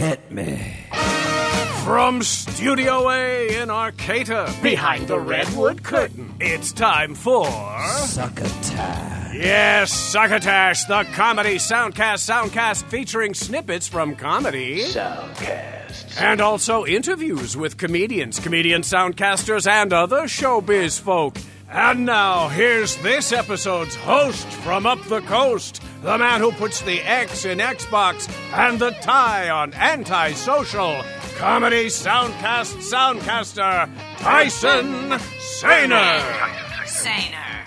Hit me. From Studio A in Arcata, behind the redwood curtain, it's time for... Succotash. Yes, Succotash, the Comedy Soundcast Soundcast featuring snippets from comedy... Soundcasts. And also interviews with comedians, comedian soundcasters, and other showbiz folk. And now, here's this episode's host from up the coast, the man who puts the X in Xbox and the tie on antisocial, Comedy Soundcast Soundcaster, Tyson Saner. Saner.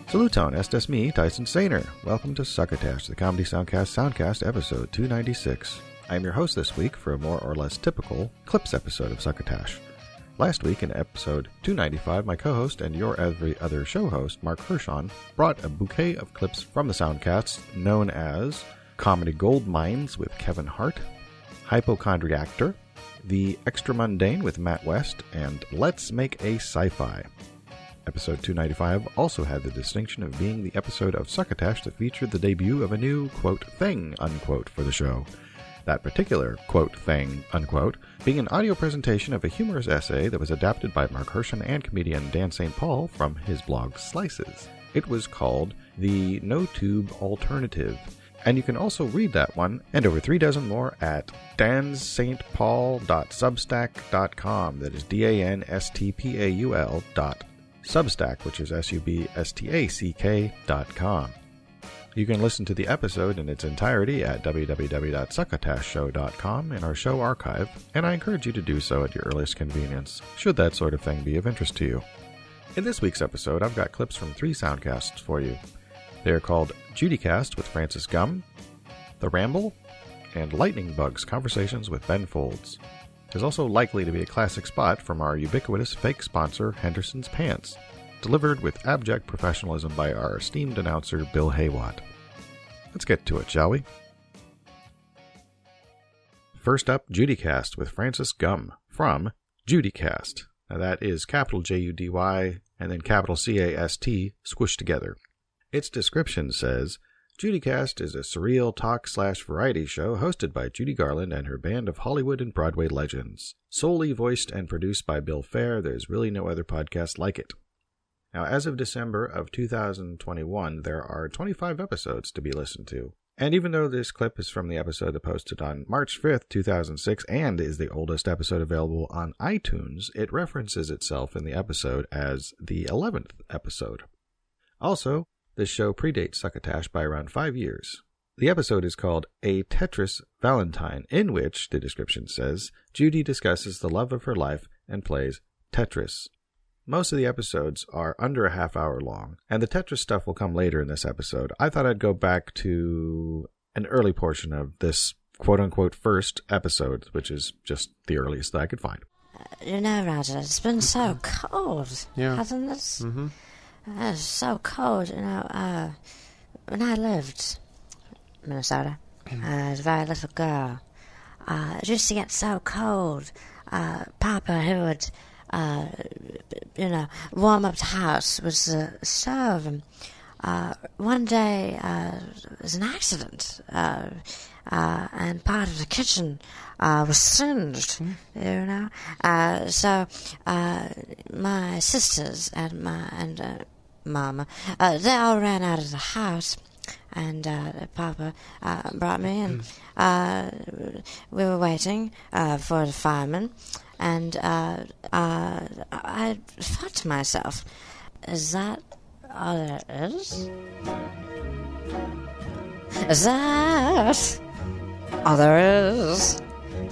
Saluton, estas me, Tyson Saner. Welcome to Succotash, the Comedy Soundcast Soundcast, episode 296. I am your host this week for a more or less typical Clips episode of Succotash. Last week, in episode 295, my co-host and your every other show host, Marc Hershon, brought a bouquet of clips from the Soundcasts known as Comedy Gold Mines with Kevin Hart, Hypochondriactor, The Extramundane with Matt West, and Let's Make a Sci-Fi. Episode 295 also had the distinction of being the episode of Succotash that featured the debut of a new, quote, thing, unquote, for the show. That particular, quote, thing, unquote, being an audio presentation of a humorous essay that was adapted by Marc Hershon and comedian Dan St. Paul from his blog Slices. It was called The No Tube Alternative, and you can also read that one and over 3 dozen more at danstpaul.substack.com. That is DANSTPAUL.substack, which is SUBSTACK.com. You can listen to the episode in its entirety at www.succotashshow.com in our show archive, and I encourage you to do so at your earliest convenience, should that sort of thing be of interest to you. In this week's episode, I've got clips from 3 soundcasts for you. They are called JudyCast with Frances Gumm, The Ramble, and Lightning Bugs Conversations with Ben Folds. There's also likely to be a classic spot from our ubiquitous fake sponsor, Henderson's Pants, delivered with abject professionalism by our esteemed announcer, Bill Haywatt. Let's get to it, shall we? First up, JudyCast with Frances Gumm from JudyCast. Now that is capital J-U-D-Y and then capital C-A-S-T squished together. Its description says, JudyCast is a surreal talk/variety show hosted by Judy Garland and her band of Hollywood and Broadway legends. Solely voiced and produced by Bill Phair, there's really no other podcast like it. Now, as of December of 2021, there are 25 episodes to be listened to. And even though this clip is from the episode that posted on March 5th, 2006, and is the oldest episode available on iTunes, it references itself in the episode as the 11th episode. Also, this show predates Succotash by around 5 years. The episode is called A Tetris Valentine, in which, the description says, Judy discusses the love of her life and plays Tetris. Most of the episodes are under a half hour long, and the Tetris stuff will come later in this episode. I thought I'd go back to an early portion of this quote-unquote first episode, which is just the earliest that I could find. You know, Roger, it's been so cold, hasn't it? Mm-hmm. It's so cold, you know. When I lived in Minnesota, I was a very little girl. It used to get so cold. Papa, who would... warm up the house was the stove. And, one day, there was an accident, and part of the kitchen, was singed, so, my sisters and Mama, they all ran out of the house, and, Papa, brought me in. We were waiting, for the fireman. And I thought to myself, is that all there is? Is that all there is?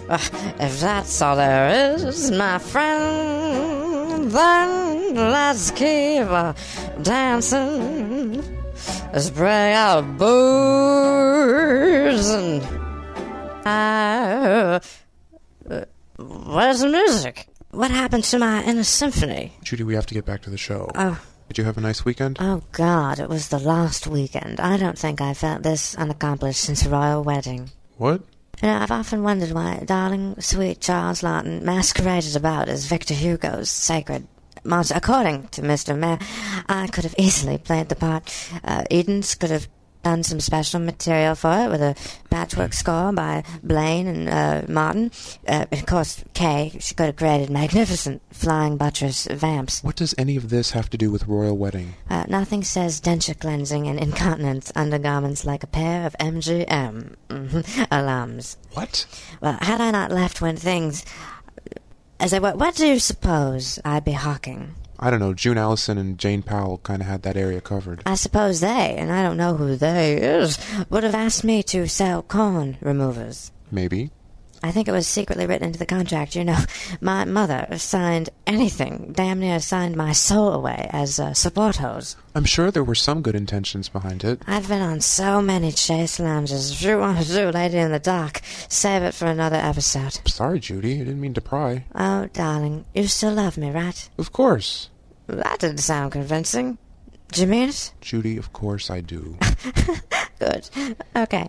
If that's all there is, my friend, then let's keep dancing. Let's bring out booze and where's the music? What happened to my inner symphony? Judy, we have to get back to the show. Oh. Did you have a nice weekend? Oh, God, it was the last weekend. I don't think I felt this unaccomplished since a royal wedding. What? You know, I've often wondered why darling, sweet Charles Lawton masqueraded about as Victor Hugo's sacred monster. According to Mr. Mayor, I could have easily played the part. Edens could have done some special material for it with a patchwork score by Blaine and Martin. Of course, Kay, she could have created magnificent flying buttress vamps. What does any of this have to do with Royal Wedding? Nothing says denture cleansing and incontinence undergarments like a pair of MGM alarms. What? Well, had I not left when things... as they were, what do you suppose I'd be hawking? I don't know. June Allison and Jane Powell kind of had that area covered. I suppose they, and I don't know who they is, would have asked me to sell corn removers. Maybe. I think it was secretly written into the contract. You know, my mother signed anything, damn near signed my soul away as a support hose. I'm sure there were some good intentions behind it. I've been on so many chase lounges. If you want to do Lady in the Dark, save it for another episode. Sorry, Judy. I didn't mean to pry. Oh, darling, you still love me, right? Of course. That didn't sound convincing. Do you mean it? Judy, of course I do. Good. Okay.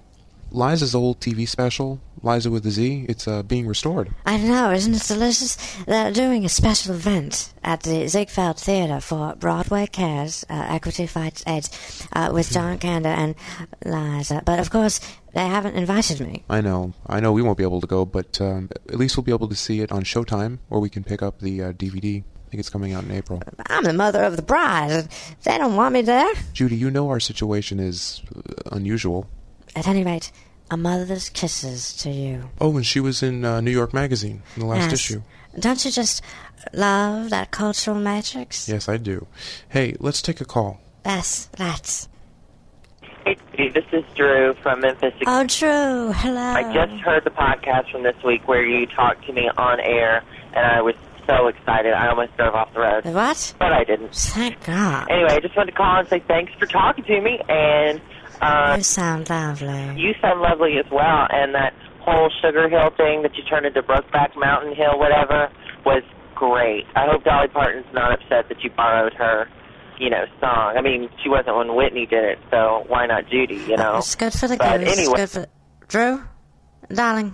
Liza's old TV special, Liza with a Z, it's being restored. I know, isn't it delicious? They're doing a special event at the Ziegfeld Theater for Broadway Cares, Equity Fights AIDS, with John Kander and Liza. But, of course, they haven't invited me. I know we won't be able to go, but at least we'll be able to see it on Showtime, or we can pick up the DVD. I think it's coming out in April. I'm the mother of the bride. They don't want me there. Judy, you know our situation is unusual. At any rate, a mother's kisses to you. Oh, and she was in New York Magazine in the last issue. Don't you just love that cultural matrix? Yes, I do. Hey, let's take a call. Yes, let's. Hey, Judy, this is Drew from Memphis. Oh, Drew, hello. I just heard the podcast from this week where you talked to me on air, and I was so excited. I almost drove off the road. What? But I didn't. Thank God. Anyway, I just wanted to call and say thanks for talking to me, and... you sound lovely. You sound lovely as well, and that whole Sugar Hill thing that you turned into Brokeback Mountain Hill, whatever, was great. I hope Dolly Parton's not upset that you borrowed her, song. I mean, she wasn't when Whitney did it, so why not Judy, It's good for the But goose. anyway. It's good for... Drew? Darling?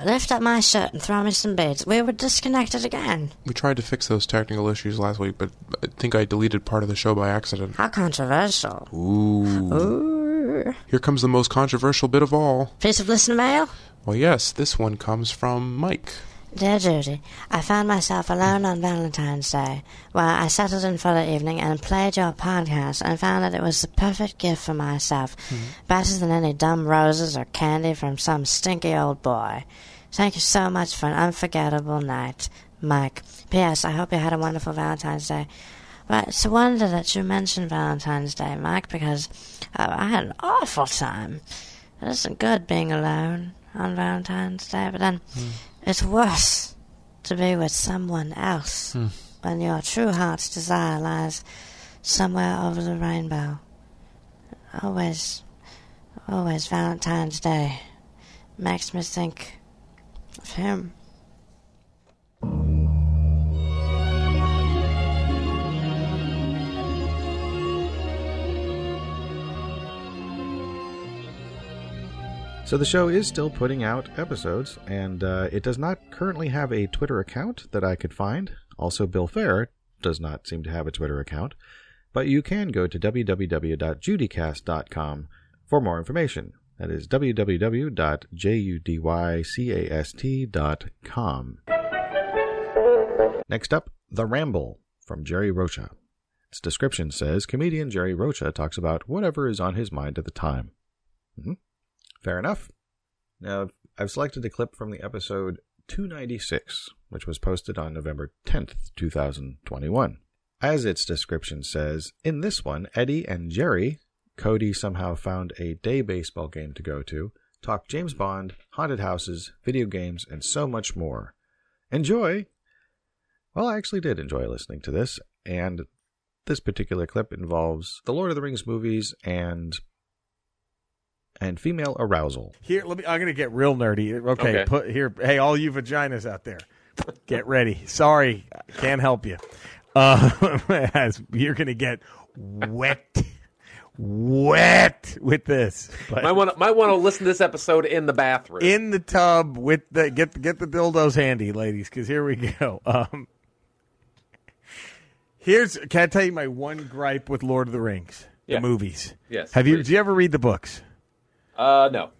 Lift up my shirt and throw me some beads. We were disconnected again. We tried to fix those technical issues last week, but I think I deleted part of the show by accident. How controversial. Ooh. Here comes the most controversial bit of all. Piece of listener mail? Well, yes, this one comes from Mike. Dear Judy, I found myself alone on Valentine's Day, where I settled in for the evening and played your podcast and found that it was the perfect gift for myself, better than any dumb roses or candy from some stinky old boy. Thank you so much for an unforgettable night, Mike. P.S. I hope you had a wonderful Valentine's Day. Well, it's a wonder that you mentioned Valentine's Day, Mike, because I had an awful time. It isn't good being alone on Valentine's Day, but then... It's worse to be with someone else when your true heart's desire lies somewhere over the rainbow. Always Valentine's Day makes me think of him. So the show is still putting out episodes, and it does not currently have a Twitter account that I could find. Also, Bill Phair does not seem to have a Twitter account. But you can go to www.judycast.com for more information. That is www.judycast.com. Next up, The Ramble from Jerry Rocha. Its description says, comedian Jerry Rocha talks about whatever is on his mind at the time. Fair enough. Now, I've selected a clip from the episode 296, which was posted on November 10th, 2021. As its description says, in this one, Eddie and Jerry, Cody somehow found a day baseball game to go to, talk James Bond, haunted houses, video games, and so much more. Enjoy! Well, I actually did enjoy listening to this, and this particular clip involves the Lord of the Rings movies and female arousal. Here, I'm going to get real nerdy. Okay. Put here. Hey, all you vaginas out there, get ready. Sorry, can't help you. As you're going to get wet with this. But might want to listen to this episode in the bathroom, in the tub with the get the dildos handy, ladies, because here we go. Can I tell you my one gripe with Lord of the Rings? The movies. Yes. Did you ever read the books? No.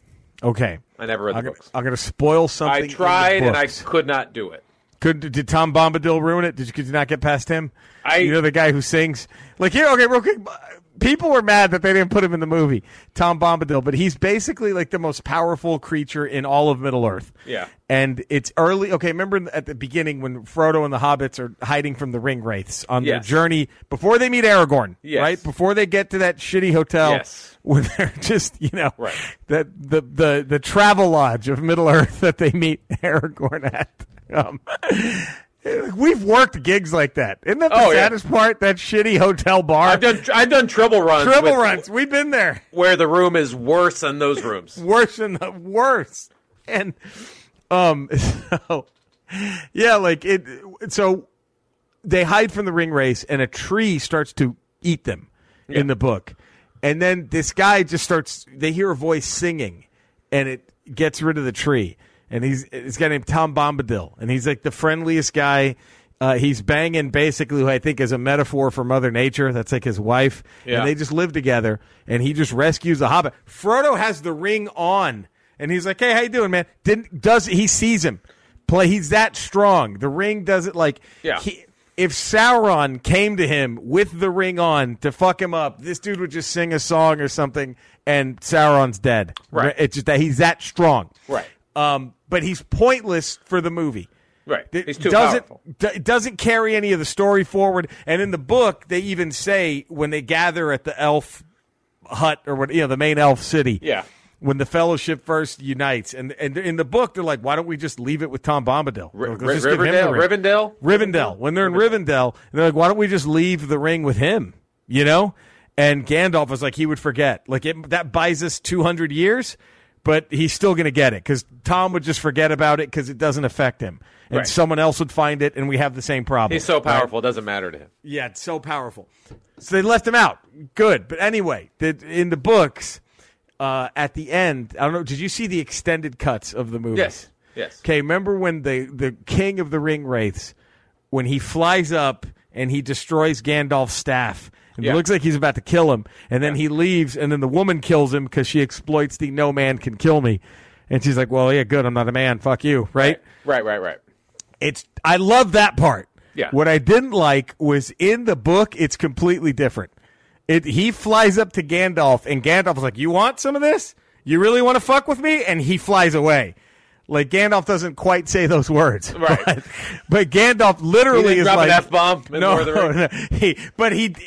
Okay. I never read the books. I'm going to spoil something. I tried and I could not do it. Did Tom Bombadil ruin it? Could you not get past him? You know the guy who sings? Like, here, okay, real quick. People were mad that they didn't put him in the movie, Tom Bombadil, but he's basically like the most powerful creature in all of Middle-earth. Yeah. And it's early. Okay, remember at the beginning when Frodo and the hobbits are hiding from the ring wraiths on their journey before they meet Aragorn, right? Before they get to that shitty hotel. Yes. When they're just, that the travel lodge of Middle-earth that they meet Aragorn at. We've worked gigs like that. Isn't that the saddest part? That shitty hotel bar. I've done triple runs. We've been there. Where the room is worse than those rooms. Worse. And so they hide from the ring wraiths, and a tree starts to eat them in the book. And then this guy just they hear a voice singing, and it gets rid of the tree. And he's a guy named Tom Bombadil, and he's like the friendliest guy. He's banging basically who I think is a metaphor for Mother Nature. That's like his wife. Yeah. And they just live together, and he just rescues the hobbit. Frodo has the ring on, and he's like, hey, how you doing, man? He sees him play. He's that strong. The ring doesn't if Sauron came to him with the ring on to fuck him up, this dude would just sing a song or something, and Sauron's dead. Right. It's just that he's that strong. Right. But he's pointless for the movie. Right. He's too powerful. Doesn't carry any of the story forward. And in the book, they even say when they gather at the elf hut or the main elf city. Yeah. When the Fellowship first unites, and in the book they're like, why don't we just leave it with Tom Bombadil? Rivendell. When they're in Rivendell, they're like, why don't we just leave the ring with him? And Gandalf was like, he would forget. Like that buys us 200 years. But he's still going to get it because Tom would just forget about it because it doesn't affect him. And someone else would find it, and we have the same problem. He's so powerful, it doesn't matter to him. Yeah, it's so powerful. So they left him out. Good. But anyway, in the books, at the end, I don't know, did you see the extended cuts of the movie? Yes. Okay, remember when the king of the ring wraiths, when he flies up and he destroys Gandalf's staff, and it looks like he's about to kill him, and then he leaves, and then the woman kills him because she exploits the no man can kill me. And she's like, well, yeah, good, I'm not a man, fuck you, right? Right. I love that part. Yeah. What I didn't like was in the book, it's completely different. He flies up to Gandalf, and Gandalf's like, you want some of this? You really want to fuck with me? And he flies away. Like, Gandalf doesn't quite say those words. Right. But Gandalf literally is like... an F-bomb in Lord of the Rings.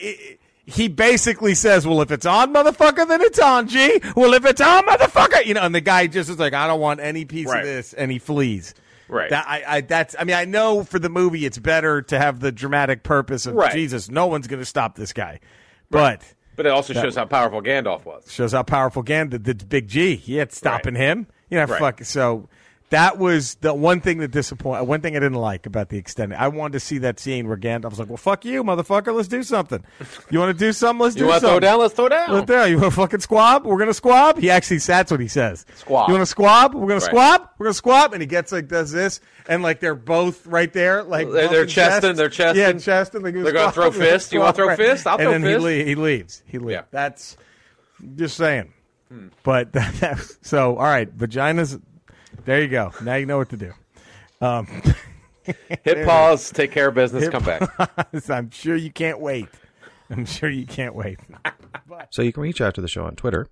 He basically says, well, if it's on, motherfucker, then it's on, G. Well, if it's on, motherfucker, and the guy just is like, I don't want any piece of this, and he flees. Right. I know for the movie it's better to have the dramatic purpose of Jesus. No one's going to stop this guy. But it also shows how powerful Gandalf was. Shows how powerful Gandalf, the big G. He had stopping him. So that was the one thing that disappointed. One thing I didn't like about the extended. I wanted to see that scene where Gandalf was like, well, fuck you, motherfucker. Let's do something. You want to do something? Let's do something. You want to throw down? Let's throw down. You want to fucking squab? We're going to squab? That's what he says. Squab. You want to squab? We're going to squab? We're going to squab. And he gets does this. And they're both right there. They're chesting. They're chesting. Yeah, chesting. They're going to throw fists. You want to throw fists? I'll throw fists. And then he leaves. Yeah. That's just saying. But so, all right. Vaginas. There you go. Now you know what to do. Hit pause, take care of business, come back. I'm sure you can't wait. So you can reach out to the show on Twitter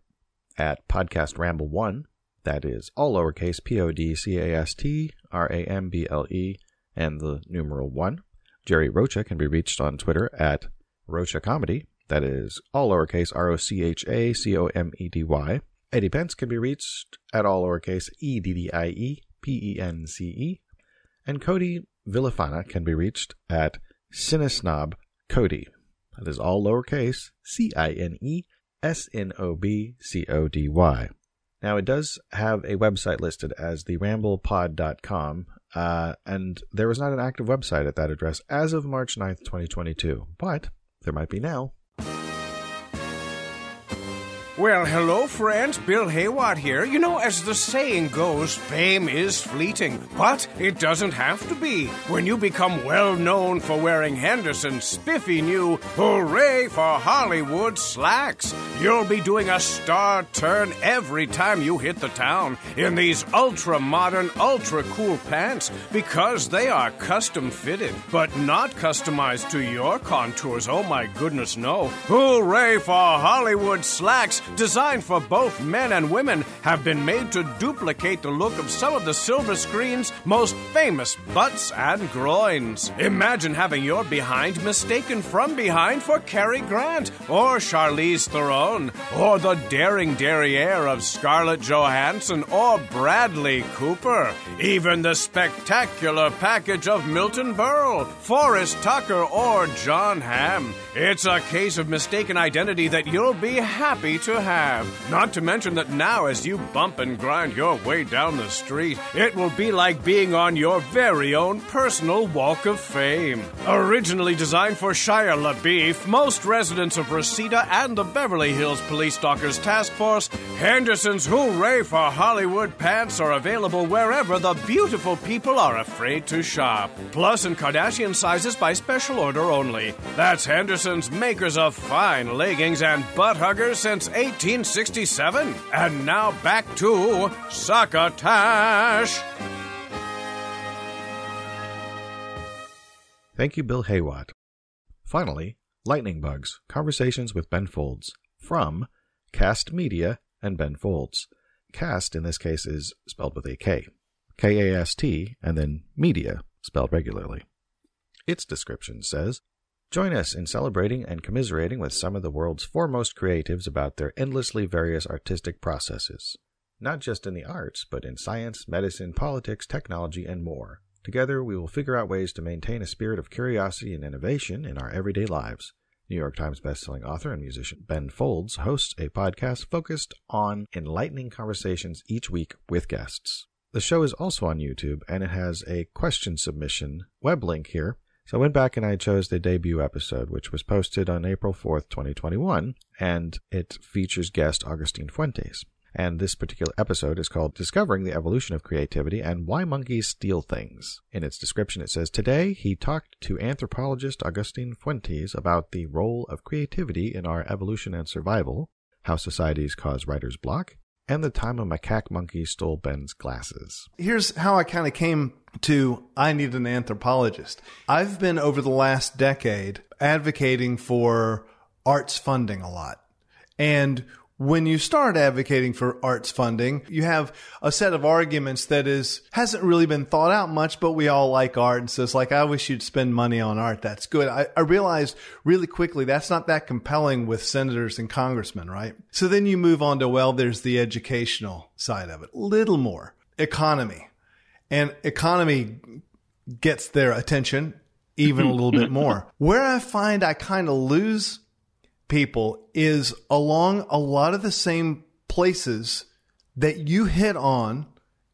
at PodcastRamble1. That is all lowercase PodcastRamble and the numeral 1. Jerry Rocha can be reached on Twitter at Rocha Comedy. That is all lowercase ROCHACOMEDY. Eddie Pence can be reached at all lowercase EDDIEPENCE. And Cody Villafana can be reached at Cinesnob Cody. That is all lowercase CINESNOBCODY. Now, it does have a website listed as theramblepod.com, and there was not an active website at that address as of March 9th, 2022, but there might be now. Well, hello, friends. Bill Haywatt here. You know, as the saying goes, fame is fleeting. But it doesn't have to be. When you become well known for wearing Henderson's spiffy new Hooray for Hollywood slacks, you'll be doing a star turn every time you hit the town in these ultra-modern, ultra-cool pants because they are custom-fitted, but not customized to your contours. Oh, my goodness, no. Hooray for Hollywood slacks, designed for both men and women, have been made to duplicate the look of some of the silver screen's most famous butts and groins. Imagine having your behind mistaken from behind for Cary Grant, or Charlize Theron, or the daring derriere of Scarlett Johansson, or Bradley Cooper. Even the spectacular package of Milton Berle, Forrest Tucker, or John Hamm. It's a case of mistaken identity that you'll be happy to have. Not to mention that now, as you bump and grind your way down the street, it will be like being on your very own personal Walk of Fame. Originally designed for Shia LaBeouf, most residents of Reseda, and the Beverly Hills Police Stalkers Task Force, Henderson's Hooray for Hollywood pants are available wherever the beautiful people are afraid to shop. Plus in Kardashian sizes by special order only. That's Henderson's, makers of fine leggings and butt huggers since 1867. And now back to Succotash. Thank you, Bill Haywatt. Finally, Lightning Bugs, Conversations with Ben Folds, from Cast Media and Ben Folds. Cast, in this case, is spelled with a K. K-A-S-T, and then media, spelled regularly. Its description says, join us in celebrating and commiserating with some of the world's foremost creatives about their endlessly various artistic processes. Not just in the arts, but in science, medicine, politics, technology, and more. Together, we will figure out ways to maintain a spirit of curiosity and innovation in our everyday lives. New York Times bestselling author and musician Ben Folds hosts a podcast focused on enlightening conversations each week with guests. The show is also on YouTube, and it has a question submission web link here. So I went back and I chose the debut episode, which was posted on April 4th, 2021, and it features guest Augustine Fuentes. And this particular episode is called Discovering the Evolution of Creativity and Why Monkeys Steal Things. In its description, it says, today he talked to anthropologist Augustine Fuentes about the role of creativity in our evolution and survival, how societies cause writer's block, and the time a macaque monkey stole Ben's glasses. Here's how I kind of came to I need an anthropologist. I've been, over the last decade, advocating for arts funding a lot. And when you start advocating for arts funding, you have a set of arguments that hasn't really been thought out much, but we all like art. And so it's like, I wish you'd spend money on art. That's good. I realized really quickly that's not that compelling with senators and congressmen, right? So then you move on to, well, there's the educational side of it. Little more. Economy. And economy gets their attention even a little bit more. Where I find I kind of lose people is along a lot of the same places that you hit on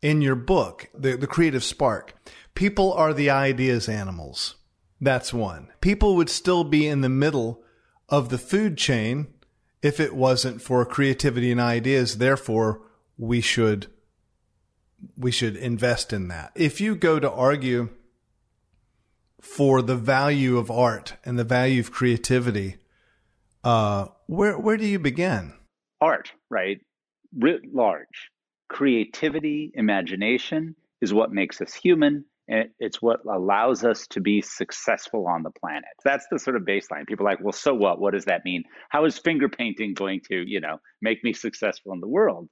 in your book, the creative spark. People are the ideas animals. That's one. People would still be in the middle of the food chain if it wasn't for creativity and ideas. Therefore, we should invest in that. If you go to argue for the value of art and the value of creativity, where do you begin? Art, right? Writ large. Creativity, imagination is what makes us human, and it's what allows us to be successful on the planet. That's the sort of baseline. People are like, well, so what? What does that mean? How is finger painting going to, make me successful in the world?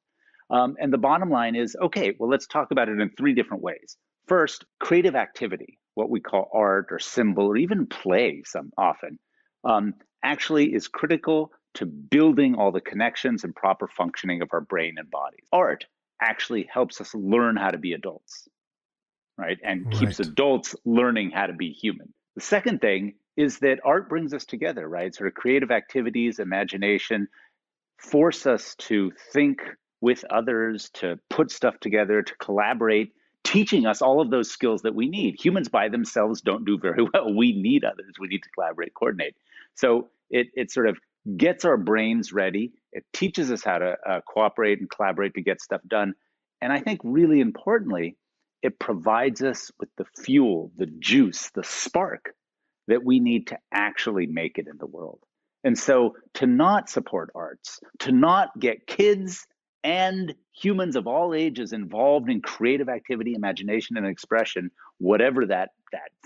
And the bottom line is, okay, well, let's talk about it in three different ways. First, creative activity, what we call art or symbol or even play often, actually is critical to building all the connections and proper functioning of our brain and bodies. Art actually helps us learn how to be adults, right? And keeps adults learning how to be human. The second thing is that art brings us together, right? Sort of creative activities, imagination, force us to think with others, to put stuff together, to collaborate, teaching us all of those skills that we need. Humans by themselves don't do very well. We need others. We need to collaborate, coordinate. So it sort of gets our brains ready. It teaches us how to cooperate and collaborate to get stuff done. And I think really importantly, it provides us with the fuel, the juice, the spark that we need to actually make it in the world. And so to not support arts, to not get kids and humans of all ages involved in creative activity, imagination, and expression, whatever that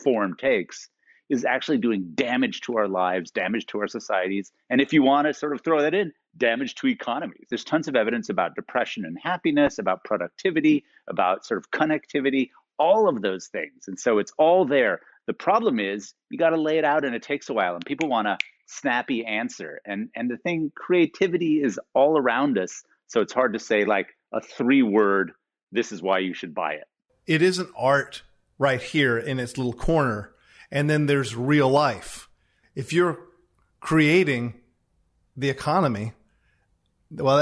form takes, is actually doing damage to our lives, damage to our societies. And if you want to sort of throw that in, damage to economies. There's tons of evidence about depression and happiness, about productivity, about sort of connectivity, all of those things. And so it's all there. The problem is you got to lay it out and it takes a while and people want a snappy answer. And the thing, creativity is all around us. So it's hard to say like a 3-word, this is why you should buy it. It isn't art right here in its little corner. And then there's real life. If you're creating the economy, well,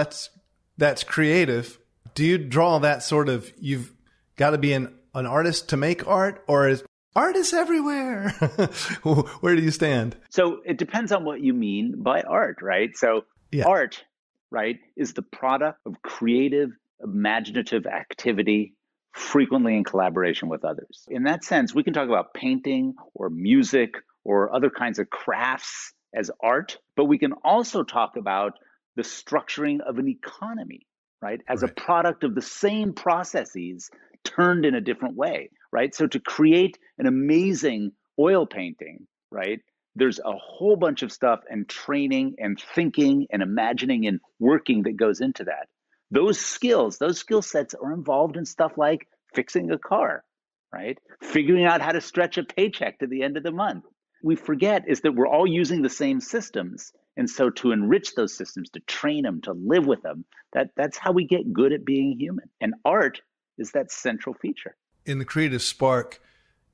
that's creative. Do you draw that sort of, you've got to be an artist to make art, or is art is everywhere? Where do you stand? So it depends on what you mean by art, right? So art, right, is the product of creative, imaginative activity, frequently in collaboration with others. In that sense, we can talk about painting or music or other kinds of crafts as art, but we can also talk about the structuring of an economy, right, as a product of the same processes turned in a different way, right? So to create an amazing oil painting, right, there's a whole bunch of stuff and training and thinking and imagining and working that goes into that. Those skill sets are involved in stuff like fixing a car, right? Figuring out how to stretch a paycheck to the end of the month. We forget is that we're all using the same systems. And so to enrich those systems, to train them, to live with them, that's how we get good at being human. And art is that central feature. In the Creative Spark,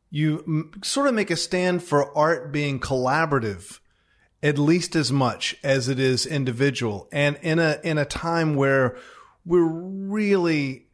you sort of make a stand for art being collaborative at least as much as it is individual. And in a time where we're really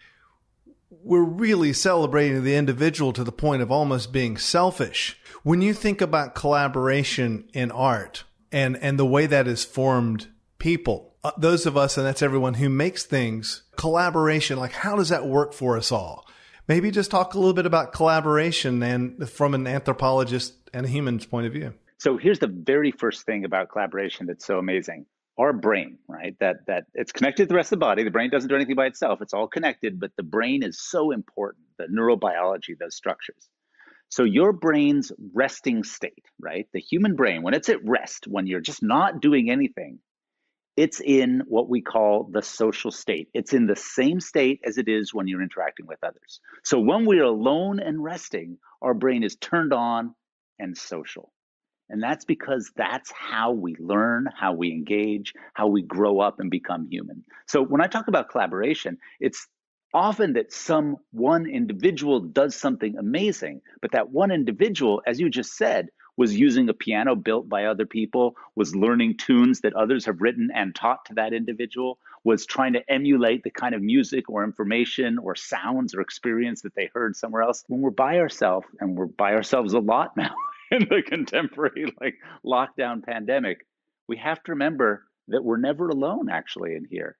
celebrating the individual to the point of almost being selfish. When you think about collaboration in art and the way that has formed people, those of us, and that's everyone who makes things, collaboration, like how does that work for us all? Maybe just talk a little bit about collaboration and from an anthropologist and a human's point of view. So here's the very first thing about collaboration that's so amazing. Our brain, right? That it's connected to the rest of the body. The brain doesn't do anything by itself. It's all connected, but the brain is so important, the neurobiology, those structures. So your brain's resting state, right? The human brain, when it's at rest, when you're just not doing anything, it's in what we call the social state. It's in the same state as it is when you're interacting with others. So when we're alone and resting, our brain is turned on and social. And that's because that's how we learn, how we engage, how we grow up and become human. So when I talk about collaboration, it's often that some one individual does something amazing, but that one individual, as you just said, was using a piano built by other people, was learning tunes that others have written and taught to that individual, was trying to emulate the kind of music or information or sounds or experience that they heard somewhere else. When we're by ourselves, and we're by ourselves a lot now in the contemporary lockdown pandemic, we have to remember that we're never alone actually in here.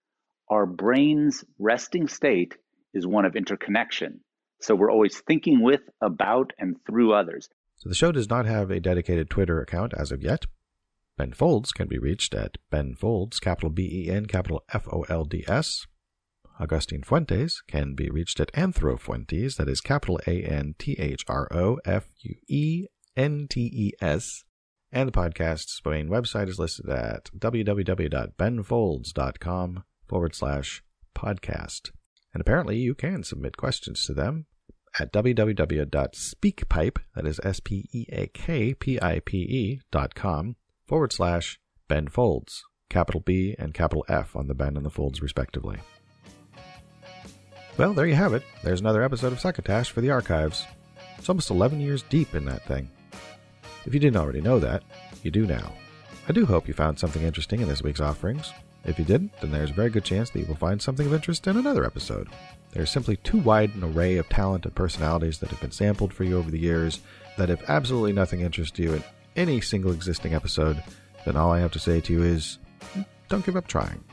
Our brain's resting state is one of interconnection. So we're always thinking with, about, and through others. So the show does not have a dedicated Twitter account as of yet. Ben Folds can be reached at Ben Folds, capital B-E-N, capital F-O-L-D-S. Augustine Fuentes can be reached at Anthrofuentes, that is capital A-N-T-H-R-O-F-U-E-N-T-E-S. And the podcast's main website is listed at www.benfolds.com/podcast. And apparently you can submit questions to them at www.speakpipe, that is speakpipe.com/Ben Folds, capital B and capital F on the Ben and the Folds respectively. Well, there you have it. There's another episode of Succotash for the archives. It's almost 11 years deep in that thing. If you didn't already know that, you do now. I do hope you found something interesting in this week's offerings. If you didn't, then there's a very good chance that you will find something of interest in another episode. There's simply too wide an array of talent and personalities that have been sampled for you over the years that if absolutely nothing interests you in any single existing episode, then all I have to say to you is, don't give up trying.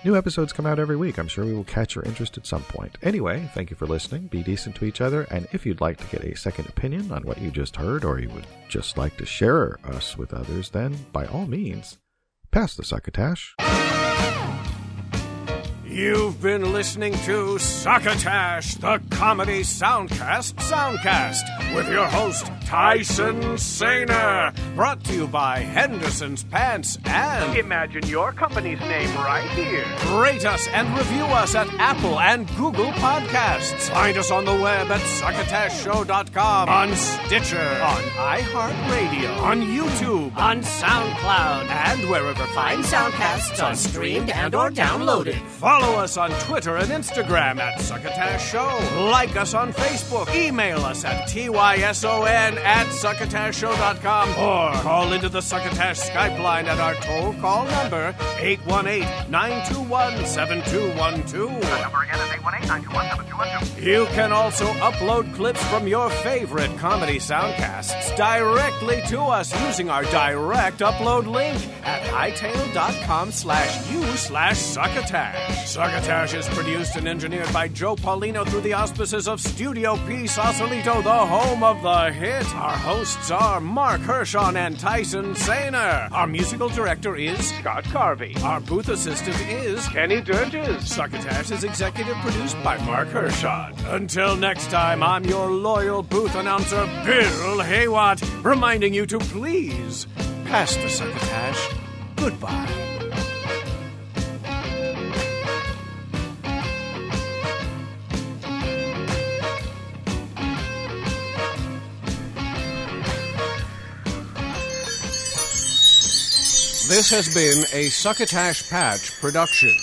New episodes come out every week. I'm sure we will catch your interest at some point. Anyway, thank you for listening. Be decent to each other. And if you'd like to get a second opinion on what you just heard, or you would just like to share us with others, then by all means, pass the Succotash. You've been listening to Succotash, the Comedy Soundcast Soundcast, with your host, Tyson Saner. Brought to you by Henderson's Pants and... Imagine your company's name right here. Rate us and review us at Apple and Google Podcasts. Find us on the web at succotashshow.com, on Stitcher, on iHeartRadio, on YouTube, on SoundCloud, and wherever fine soundcasts are streamed and or downloaded. Follow us on Twitter and Instagram at Succotash Show. Like us on Facebook. Email us at tyson@succotashshow.com or call into the Succotash Skype line at our toll call number 818-921-7212. That number again is 818-921-7212. You can also upload clips from your favorite comedy soundcasts directly to us using our direct upload link at hightail.com/u/succotash. Succotash is produced and engineered by Joe Paulino through the auspices of Studio P Sausalito, the home of the hit. Our hosts are Marc Hershon and Tyson Saner. Our musical director is Scott Carvey. Our booth assistant is Kenny Durges. Succotash is executive produced by Marc Hershon. Until next time, I'm your loyal booth announcer, Bill Haywatt, reminding you to please pass the Succotash. Goodbye. This has been a Succotash Patch production.